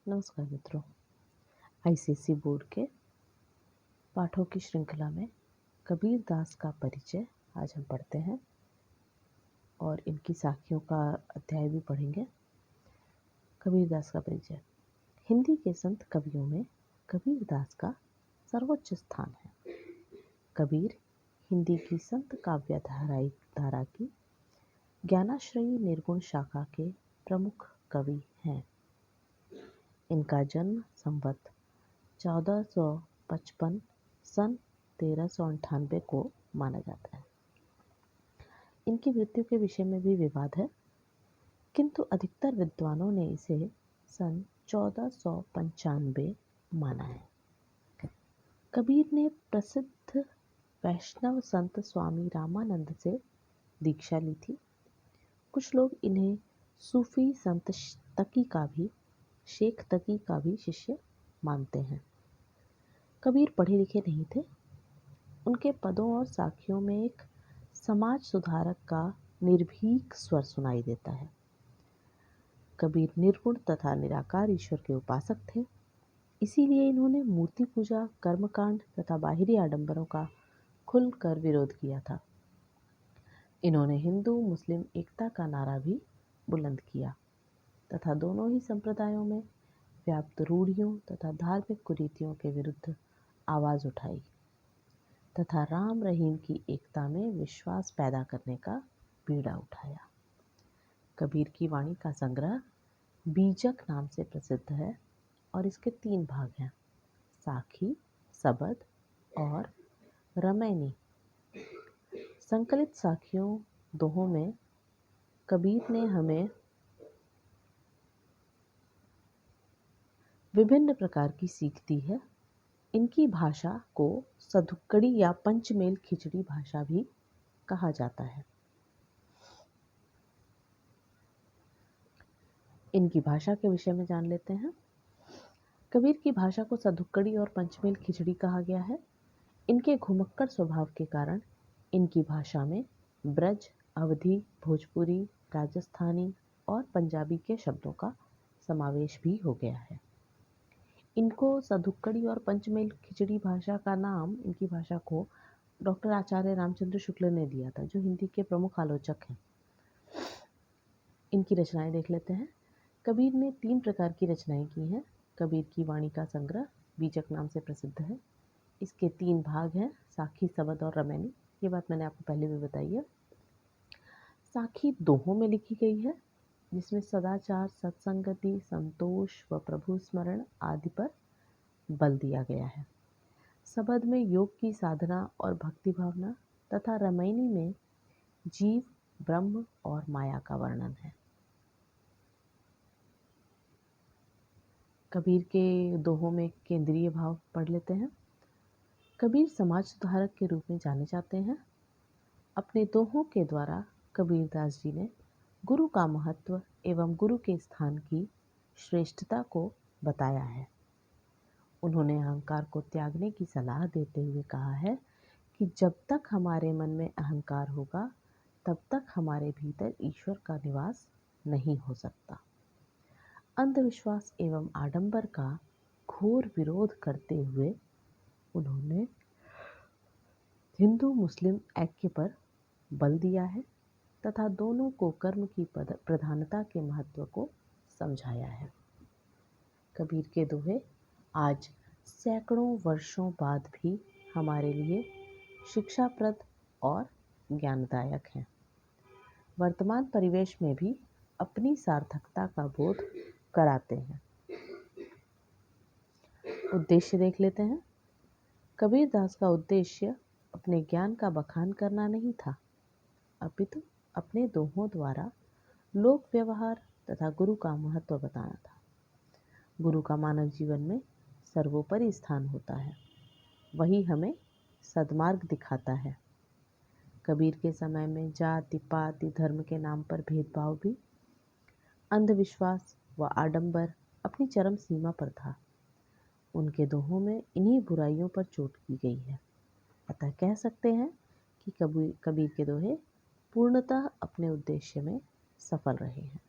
नमस्कार मित्रों। ICSE board के पाठों की श्रृंखला में कबीर दास का परिचय आज हम पढ़ते हैं और इनकी साखियों का अध्याय भी पढ़ेंगे। कबीर दास का परिचय। हिंदी के संत कवियों में कबीर दास का सर्वोच्च स्थान है। कबीर हिंदी की संत काव्य धारा की ज्ञानाश्रयी निर्गुण शाखा के प्रमुख कवि हैं। इनका जन्म संवत 1455 सन 1398 को माना जाता है। इनकी मृत्यु के विषय में भी विवाद है, किंतु अधिकतर विद्वानों ने इसे सन 1495 माना है। कबीर ने प्रसिद्ध वैष्णव संत स्वामी रामानंद से दीक्षा ली थी। कुछ लोग इन्हें सूफी संत शेख तकी का भी शिष्य मानते हैं। कबीर पढ़े लिखे नहीं थे। उनके पदों और साखियों में एक समाज सुधारक का निर्भीक स्वर सुनाई देता है। कबीर निर्गुण तथा निराकार ईश्वर के उपासक थे। इसीलिए इन्होंने मूर्ति पूजा, कर्मकांड तथा बाहरी आडंबरों का खुलकर विरोध किया था। इन्होंने हिंदू मुस्लिम एकता का नारा भी बुलंद किया तथा दोनों ही संप्रदायों में व्याप्त रूढ़ियों तथा धार्मिक कुरीतियों के विरुद्ध आवाज उठाई तथा राम रहीम की एकता में विश्वास पैदा करने का बीड़ा उठाया। कबीर की वाणी का संग्रह बीजक नाम से प्रसिद्ध है और इसके 3 भाग हैं: साखी, सबद और रमैनी। संकलित साखियों दोहों में कबीर ने हमें विभिन्न प्रकार की सीख दी है। इनकी भाषा को सधुक्कड़ी या पंचमेल खिचड़ी भाषा भी कहा जाता है। इनकी भाषा के विषय में जान लेते हैं। कबीर की भाषा को सधुक्कड़ी और पंचमेल खिचड़ी कहा गया है। इनके घुमक्कड़ स्वभाव के कारण इनकी भाषा में ब्रज, अवधी, भोजपुरी, राजस्थानी और पंजाबी के शब्दों का समावेश भी हो गया है। इनको सधुक्कड़ी और पंचमेल खिचड़ी भाषा का नाम इनकी भाषा को डॉक्टर आचार्य रामचंद्र शुक्ल ने दिया था, जो हिंदी के प्रमुख आलोचक हैं। इनकी रचनाएं देख लेते हैं। कबीर ने 3 प्रकार की रचनाएं की हैं। कबीर की वाणी का संग्रह बीजक नाम से प्रसिद्ध है। इसके 3 भाग हैं: साखी, सबद और रमैनी। ये बात मैंने आपको पहले भी बताई है। साखी दोहों में लिखी गई है, जिसमें सदाचार, सत्संगति, संतोष व प्रभु स्मरण आदि पर बल दिया गया है। सबद में योग की साधना और भक्ति भावना तथा रमैनी में जीव, ब्रह्म और माया का वर्णन है। कबीर के दोहों में केंद्रीय भाव पढ़ लेते हैं। कबीर समाज सुधारक के रूप में जाने जाते हैं। अपने दोहों के द्वारा कबीर दास जी ने गुरु का महत्व एवं गुरु के स्थान की श्रेष्ठता को बताया है। उन्होंने अहंकार को त्यागने की सलाह देते हुए कहा है कि जब तक हमारे मन में अहंकार होगा, तब तक हमारे भीतर ईश्वर का निवास नहीं हो सकता। अंधविश्वास एवं आडंबर का घोर विरोध करते हुए उन्होंने हिंदू मुस्लिम ऐक्य पर बल दिया है तथा दोनों को कर्म की प्रधानता के महत्व को समझाया है। कबीर के दोहे आज सैकड़ों वर्षों बाद भी हमारे लिए शिक्षाप्रद और ज्ञानदायक हैं। वर्तमान परिवेश में भी अपनी सार्थकता का बोध कराते हैं। उद्देश्य देख लेते हैं। कबीर दास का उद्देश्य अपने ज्ञान का बखान करना नहीं था, अपितु अपने दोहों द्वारा लोक व्यवहार तथा गुरु का महत्व बताना था। गुरु का मानव जीवन में सर्वोपरि स्थान होता है। वही हमें सद्मार्ग दिखाता है। कबीर के समय में जाति, पाति, धर्म के नाम पर भेदभाव भी, अंधविश्वास व आडंबर अपनी चरम सीमा पर था। उनके दोहों में इन्हीं बुराइयों पर चोट की गई है। अतः कह सकते हैं कि कबीर के दोहे पूर्णतः अपने उद्देश्य में सफल रहे हैं।